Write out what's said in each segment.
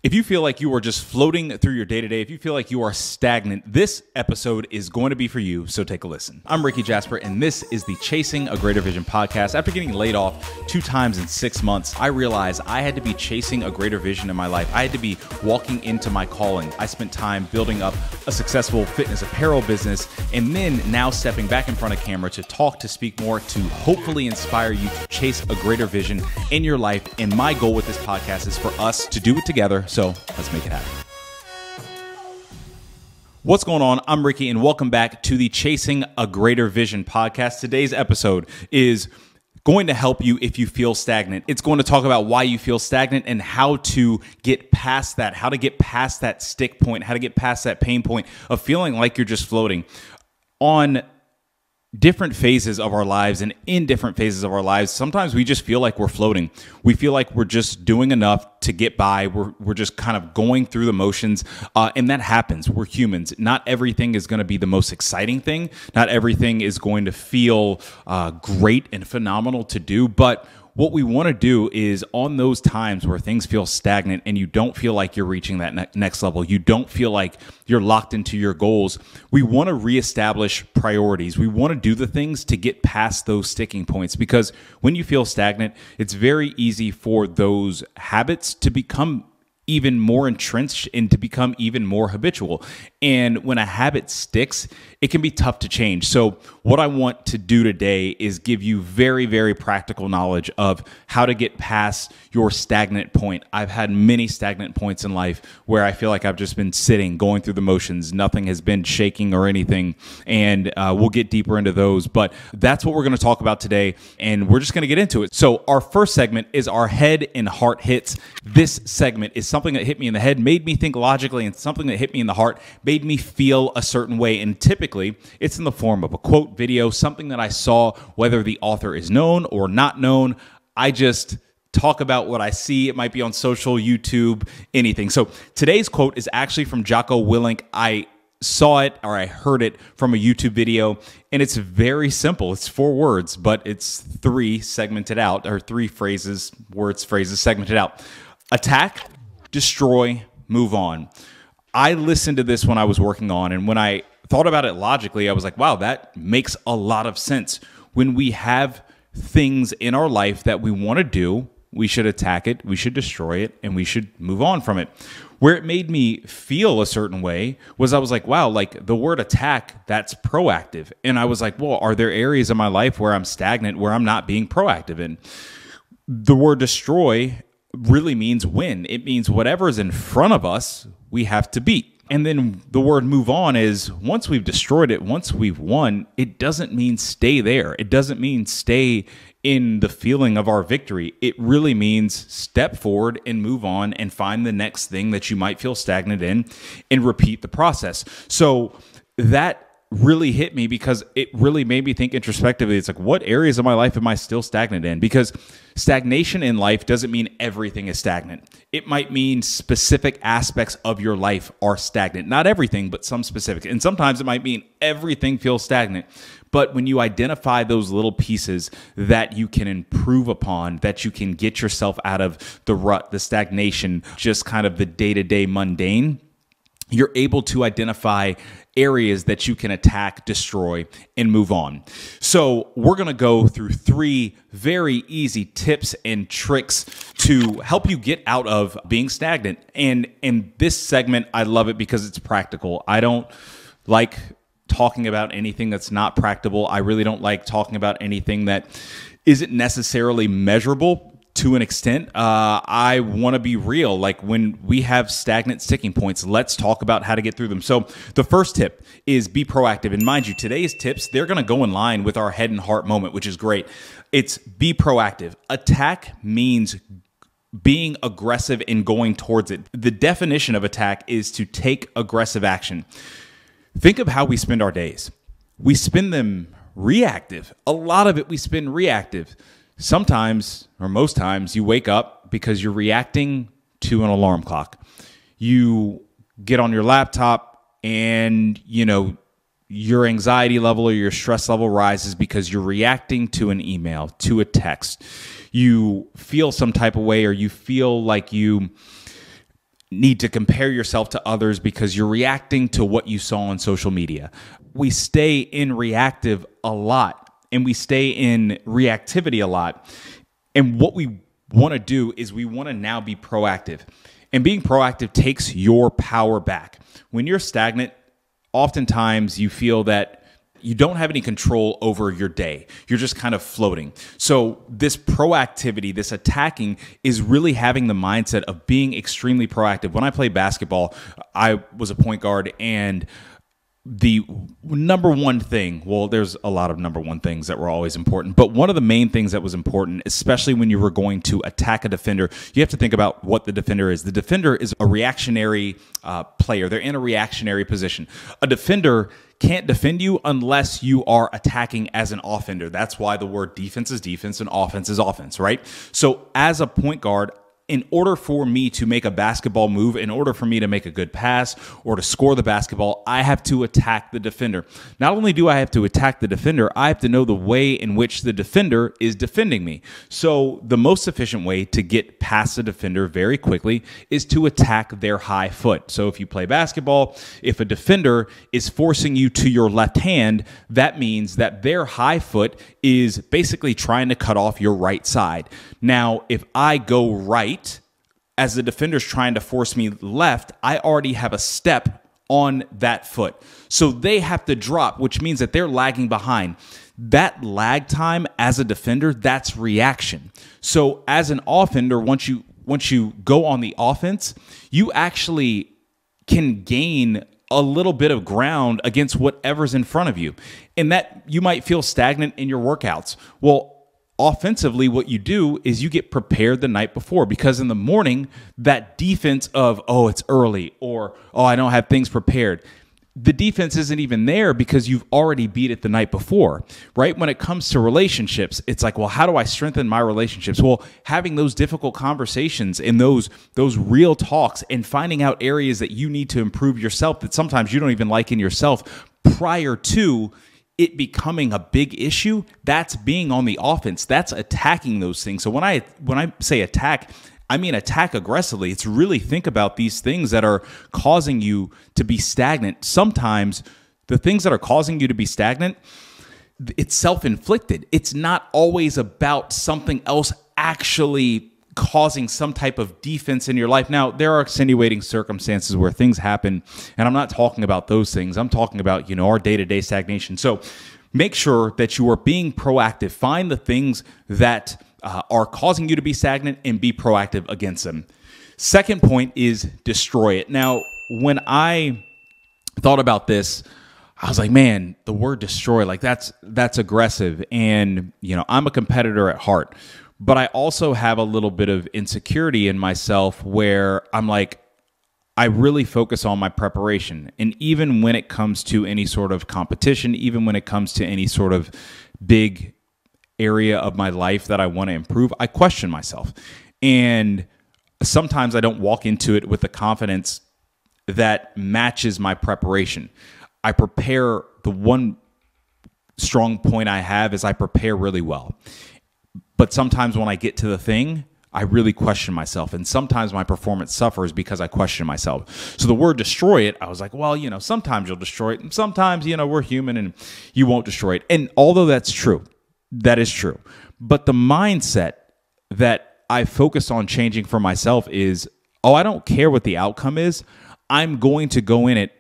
If you feel like you are just floating through your day-to-day, if you feel like you are stagnant, this episode is going to be for you, so take a listen. I'm Rickey Jasper, and this is the Chasing a Greater Vision podcast. After getting laid off 2 times in 6 months, I realized I had to be chasing a greater vision in my life. I had to be walking into my calling. I spent time building up a successful fitness apparel business, and then now stepping back in front of camera to talk, to speak more, to hopefully inspire you to chase a greater vision in your life. And my goal with this podcast is for us to do it together. So let's make it happen. What's going on? I'm Rickey, and welcome back to the Chasing a Greater Vision podcast. Today's episode is going to help you if you feel stagnant. It's going to talk about why you feel stagnant and how to get past that, how to get past that stick point, how to get past that pain point of feeling like you're just floating. On different phases of our lives and in different phases of our lives, sometimes we just feel like we're floating. We feel like we're just doing enough to get by. We're just kind of going through the motions, and that happens. We're humans. Not everything is going to be the most exciting thing. Not everything is going to feel great and phenomenal to do, but what we want to do is on those times where things feel stagnant and you don't feel like you're reaching that next level, you don't feel like you're locked into your goals, we want to reestablish priorities. We want to do the things to get past those sticking points, because when you feel stagnant, it's very easy for those habits to become even more entrenched and to become even more habitual. And when a habit sticks, it can be tough to change. So what I want to do today is give you very, very practical knowledge of how to get past your stagnant point. I've had many stagnant points in life where I feel like I've just been sitting, going through the motions. Nothing has been shaking or anything. And we'll get deeper into those. But that's what we're going to talk about today. And we're just going to get into it. So our first segment is our head and heart hits. This segment is something that hit me in the head, made me think logically, and something that hit me in the heart made me feel a certain way. And typically, it's in the form of a quote, video, something that I saw, whether the author is known or not known. I just talk about what I see. It might be on social, YouTube, anything. So today's quote is actually from Jocko Willink. I saw it, or I heard it from a YouTube video, and it's very simple. It's 4 words, but it's 3 segmented out, or 3 phrases, words, phrases segmented out. Attack, destroy, move on. I listened to this when I was working on, and when I thought about it logically, I was like, wow, that makes a lot of sense. When we have things in our life that we want to do, we should attack it, we should destroy it, and we should move on from it. Where it made me feel a certain way was I was like, wow, like the word attack, that's proactive. And I was like, well, are there areas in my life where I'm stagnant, where I'm not being proactive in? The word destroy really means win. It means whatever is in front of us, we have to beat. And then the word move on is once we've destroyed it, once we've won, it doesn't mean stay there. It doesn't mean stay in the feeling of our victory. It really means step forward and move on and find the next thing that you might feel stagnant in and repeat the process. So that really hit me because it really made me think introspectively. It's like, what areas of my life am I still stagnant in? Because stagnation in life doesn't mean everything is stagnant. It might mean specific aspects of your life are stagnant. Not everything, but some specific. And sometimes it might mean everything feels stagnant. But when you identify those little pieces that you can improve upon, that you can get yourself out of the rut, the stagnation, just kind of the day-to-day mundane, you're able to identify areas that you can attack, destroy, and move on. So we're going to go through 3 very easy tips and tricks to help you get out of being stagnant. And in this segment, I love it because it's practical. I don't like talking about anything that's not practical. I really don't like talking about anything that isn't necessarily measurable. To an extent, I want to be real. Like when we have stagnant sticking points, let's talk about how to get through them. So the first tip is be proactive. And mind you, today's tips, they're going to go in line with our head and heart moment, which is great. It's be proactive. Attack means being aggressive and going towards it. The definition of attack is to take aggressive action. Think of how we spend our days. We spend them reactive. A lot of it we spend reactive. Sometimes, or most times, you wake up because you're reacting to an alarm clock. You get on your laptop and, your anxiety level or your stress level rises because you're reacting to an email, to a text. You feel some type of way, or you feel like you need to compare yourself to others because you're reacting to what you saw on social media. We stay in reactive a lot, and we stay in reactivity a lot. And what we want to do is we want to now be proactive. And being proactive takes your power back. When you're stagnant, oftentimes you feel that you don't have any control over your day. You're just kind of floating. So this proactivity, this attacking, is really having the mindset of being extremely proactive. When I played basketball, I was a point guard, and the number one thing, well, there's a lot of number one things that were always important, but one of the main things that was important, especially when you were going to attack a defender, you have to think about what the defender is. The defender is a reactionary player. They're in a reactionary position. A defender can't defend you unless you are attacking as an offender. That's why the word defense is defense and offense is offense, right? So as a point guard, in order for me to make a basketball move, in order for me to make a good pass or to score the basketball, I have to attack the defender. Not only do I have to attack the defender, I have to know the way in which the defender is defending me. So the most efficient way to get past the defender very quickly is to attack their high foot. So if you play basketball, if a defender is forcing you to your left hand, that means that their high foot is basically trying to cut off your right side. Now, if I go right, as the defender's trying to force me left, I already have a step on that foot. So they have to drop, which means that they're lagging behind. That lag time as a defender, that's reaction. So as an offender, once you go on the offense, you actually can gain a little bit of ground against whatever's in front of you. And that you might feel stagnant in your workouts. Well, offensively, what you do is you get prepared the night before, because in the morning, that defense of, oh, it's early, or, oh, I don't have things prepared, the defense isn't even there because you've already beat it the night before, right? When it comes to relationships, it's like, well, how do I strengthen my relationships? Well, having those difficult conversations and those real talks and finding out areas that you need to improve yourself that sometimes you don't even like in yourself prior to it becoming a big issue, that's being on the offense. That's attacking those things. So when I say attack, I mean attack aggressively. It's really think about these things that are causing you to be stagnant. Sometimes the things that are causing you to be stagnant, it's self-inflicted. It's not always about something else actually causing some type of defense in your life. Now, there are extenuating circumstances where things happen, and I'm not talking about those things. I'm talking about, our day-to-day stagnation. So make sure that you are being proactive. Find the things that are causing you to be stagnant and be proactive against them. Second point is destroy it. Now, when I thought about this, I was like, man, the word destroy, like that's aggressive. And, I'm a competitor at heart. But I also have a little bit of insecurity in myself where I'm like, I really focus on my preparation. And even when it comes to any sort of competition, even when it comes to any sort of big area of my life that I want to improve, I question myself. And sometimes I don't walk into it with the confidence that matches my preparation. I prepare, the one strong point I have is I prepare really well. But sometimes when I get to the thing, I really question myself. And sometimes my performance suffers because I question myself. So the word destroy it, I was like, well, sometimes you'll destroy it. And sometimes, we're human and you won't destroy it. And although that's true, that is true. But the mindset that I focused on changing for myself is, oh, I don't care what the outcome is. I'm going to go in it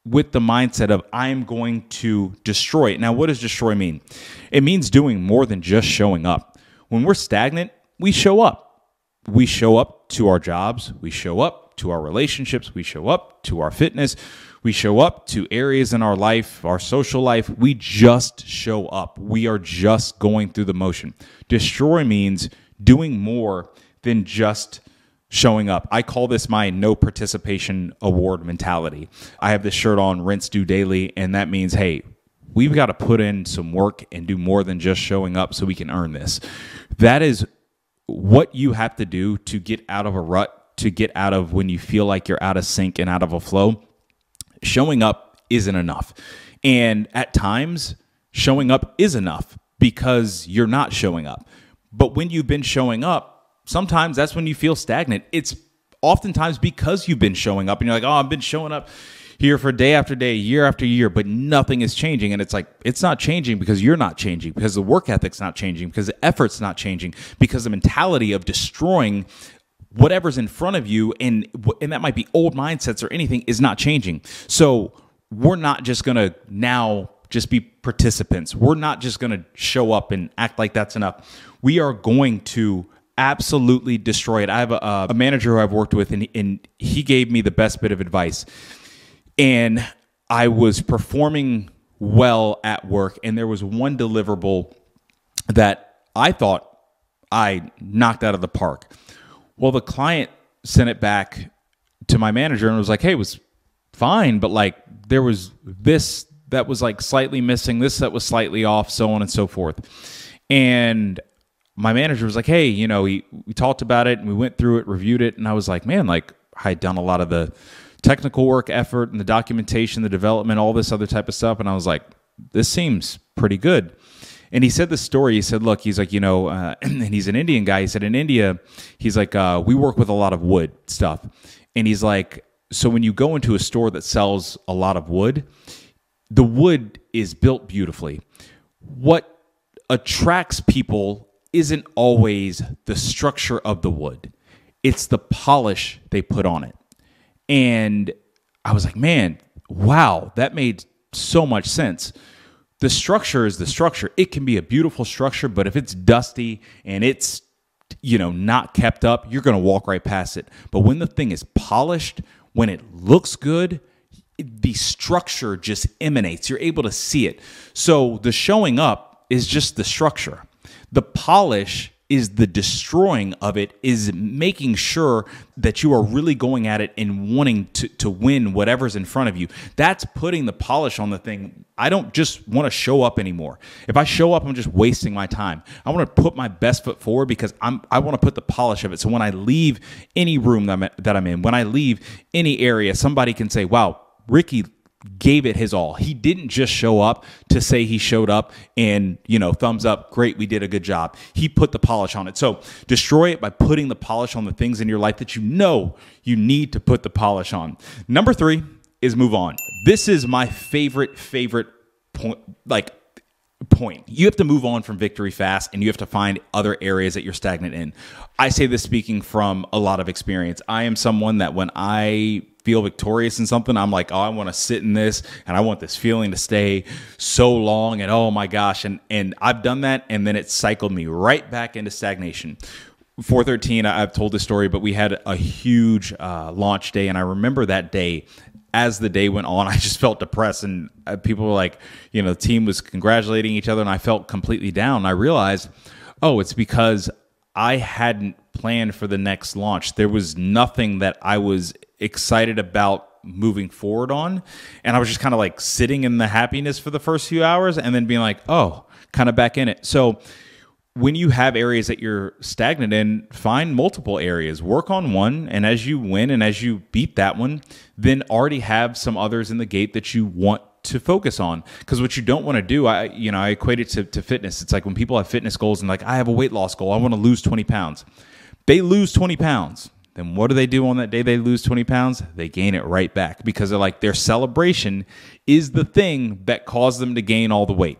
with the mindset of I'm going to destroy it. Now, what does destroy mean? It means doing more than just showing up. When we're stagnant, we show up. We show up to our jobs. We show up to our relationships. We show up to our fitness. We show up to areas in our life, our social life. We just show up. We are just going through the motion. Destroy means doing more than just showing up. I call this my no participation award mentality. I have this shirt on, rinse, do daily, and that means, hey, we've got to put in some work and do more than just showing up so we can earn this. That is what you have to do to get out of a rut, to get out of when you feel like you're out of sync and out of a flow. Showing up isn't enough. And at times, showing up is enough because you're not showing up. But when you've been showing up, sometimes that's when you feel stagnant. It's oftentimes because you've been showing up and you're like, oh, I've been showing up here for day after day, year after year, but nothing is changing. And it's like, it's not changing because you're not changing, because the work ethic's not changing, because the effort's not changing, because the mentality of destroying whatever's in front of you, and that might be old mindsets or anything, is not changing. So we're not just going to now just be participants. We're not just going to show up and act like that's enough. We are going to absolutely destroy it. I have a manager who I've worked with, and he gave me the best bit of advice. And I was performing well at work, and there was one deliverable that I thought I knocked out of the park. Well, the client sent it back to my manager and was like, hey, it was fine, but like there was this that was like slightly missing, this that was slightly off, so on and so forth. And my manager was like, hey, you know, we talked about it and we went through it, reviewed it, and I was like, man, like I had done a lot of the technical work effort and the documentation, the development, all this other type of stuff. And I was like, this seems pretty good. And he said this story. He said, look, he's like, you know, and he's an Indian guy. He said in India, he's like, we work with a lot of wood stuff. And he's like, so when you go into a store that sells a lot of wood, the wood is built beautifully. What attracts people isn't always the structure of the wood. It's the polish they put on it. And I was like, man, wow, that made so much sense. The structure is the structure. It can be a beautiful structure, but if it's dusty and it's, you know, not kept up, you're going to walk right past it. But when the thing is polished, when it looks good, the structure just emanates. You're able to see it. So the showing up is just the structure. The polish is the destroying of it, is making sure that you are really going at it and wanting to win whatever's in front of you. That's putting the polish on the thing. I don't just want to show up anymore. If I show up, I'm just wasting my time. I want to put my best foot forward because I want to put the polish of it. So when I leave any room that I'm in, when I leave any area, somebody can say, wow, Rickey gave it his all. He didn't just show up to say he showed up and, you know, thumbs up, great, we did a good job. He put the polish on it. So destroy it by putting the polish on the things in your life that you know you need to put the polish on. Number 3 is move on. This is my favorite point. You have to move on from victory fast, and you have to find other areas that you're stagnant in. I say this speaking from a lot of experience. I am someone that when I feel victorious in something, I'm like, oh, I want to sit in this and I want this feeling to stay so long, and oh my gosh. And I've done that, and then it cycled me right back into stagnation. 413, I've told this story, but we had a huge launch day, and I remember that day. As the day went on, I just felt depressed, and people were like, you know, the team was congratulating each other, and I felt completely down. I realized, oh, it's because I hadn't planned for the next launch. There was nothing that I was excited about moving forward on, and I was just kind of like sitting in the happiness for the first few hours and then being like, oh, kind of back in it. So when you have areas that you're stagnant in, find multiple areas, work on one, and as you win and as you beat that one, then already have some others in the gate that you want to focus on. Because what you don't want to do, I equate it to fitness. It's like when people have fitness goals and like, I have a weight loss goal, I want to lose 20 pounds. They lose 20 pounds. Then what do they do on that day they lose 20 pounds? They gain it right back because they're like, their celebration is the thing that caused them to gain all the weight.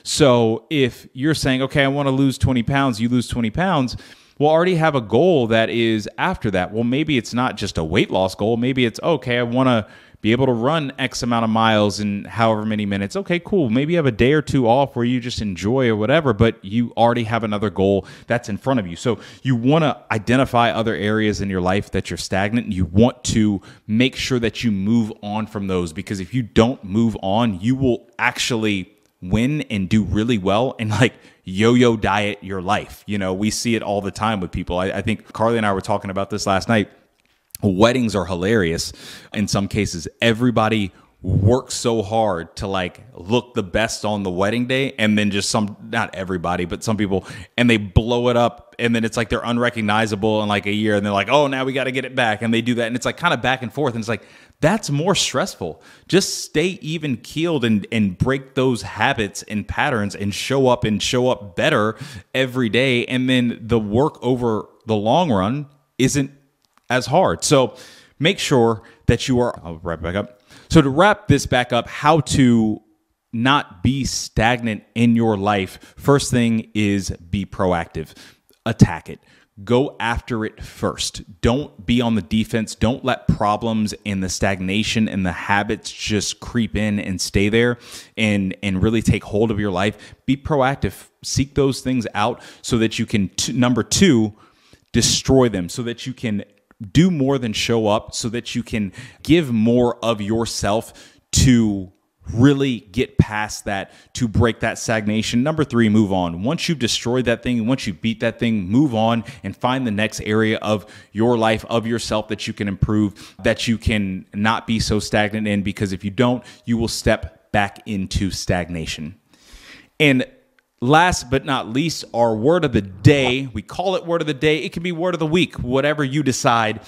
So if you're saying, okay, I want to lose 20 pounds, you lose 20 pounds, we'll already have a goal that is after that. Well, maybe it's not just a weight loss goal. Maybe it's, okay, I want to be able to run X amount of miles in however many minutes. Okay, cool. Maybe you have a day or two off where you just enjoy or whatever, but you already have another goal that's in front of you. So you want to identify other areas in your life that you're stagnant, and you want to make sure that you move on from those, because if you don't move on, you will actually win and do really well and like yo-yo diet your life. You know, we see it all the time with people. I think Carly and I were talking about this last night. Weddings are hilarious. In some cases, everybody works so hard to like look the best on the wedding day, and then just not everybody, but some people, and they blow it up, and then it's like they're unrecognizable in like a year, and they're like, oh, now we got to get it back, and they do that, and it's like kind of back and forth, and it's like, that's more stressful. Just stay even keeled and break those habits and patterns and show up better every day, and then the work over the long run isn't as hard. So make sure that you are, I'll wrap back up. So to wrap this back up, how to not be stagnant in your life. First thing is be proactive. Attack it. Go after it first. Don't be on the defense. Don't let problems and the stagnation and the habits just creep in and stay there and really take hold of your life. Be proactive. Seek those things out so that you can, number two, destroy them, so that you can do more than show up, so that you can give more of yourself to really get past that, to break that stagnation. Number three, move on. Once you've destroyed that thing, once you beat that thing, move on and find the next area of your life, of yourself that you can improve, that you can not be so stagnant in, because if you don't, you will step back into stagnation. And last but not least, our word of the day. We call it word of the day. It can be word of the week, whatever you decide.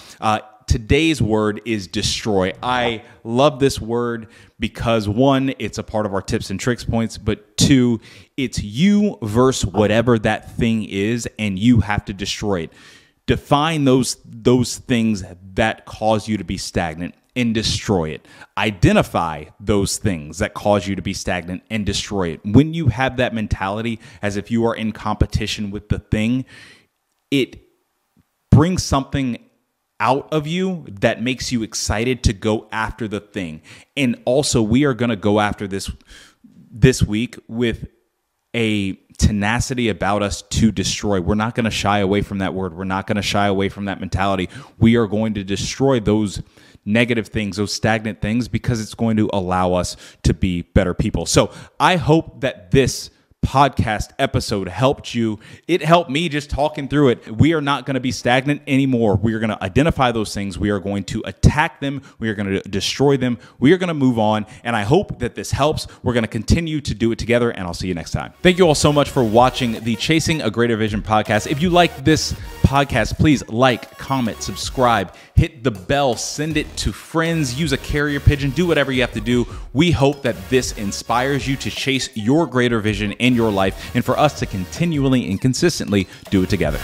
Today's word is destroy. I love this word because one, it's a part of our tips and tricks points, but two, it's you versus whatever that thing is, and you have to destroy it. Define those things that cause you to be stagnant and destroy it. Identify those things that cause you to be stagnant and destroy it. When you have that mentality as if you are in competition with the thing, it brings something out of you that makes you excited to go after the thing. And also, we are going to go after this week with a tenacity about us to destroy. We're not going to shy away from that word. We're not going to shy away from that mentality. We are going to destroy those negative things, those stagnant things, because it's going to allow us to be better people. So I hope that this podcast episode helped you. It helped me just talking through it. We are not going to be stagnant anymore. We are going to identify those things. We are going to attack them. We are going to destroy them. We are going to move on. And I hope that this helps. We're going to continue to do it together, and I'll see you next time. Thank you all so much for watching the Chasing a Greater Vision podcast. If you like this podcast, please like, comment, subscribe, hit the bell, send it to friends, use a carrier pigeon, do whatever you have to do. We hope that this inspires you to chase your greater vision in your life, and for us to continually and consistently do it together.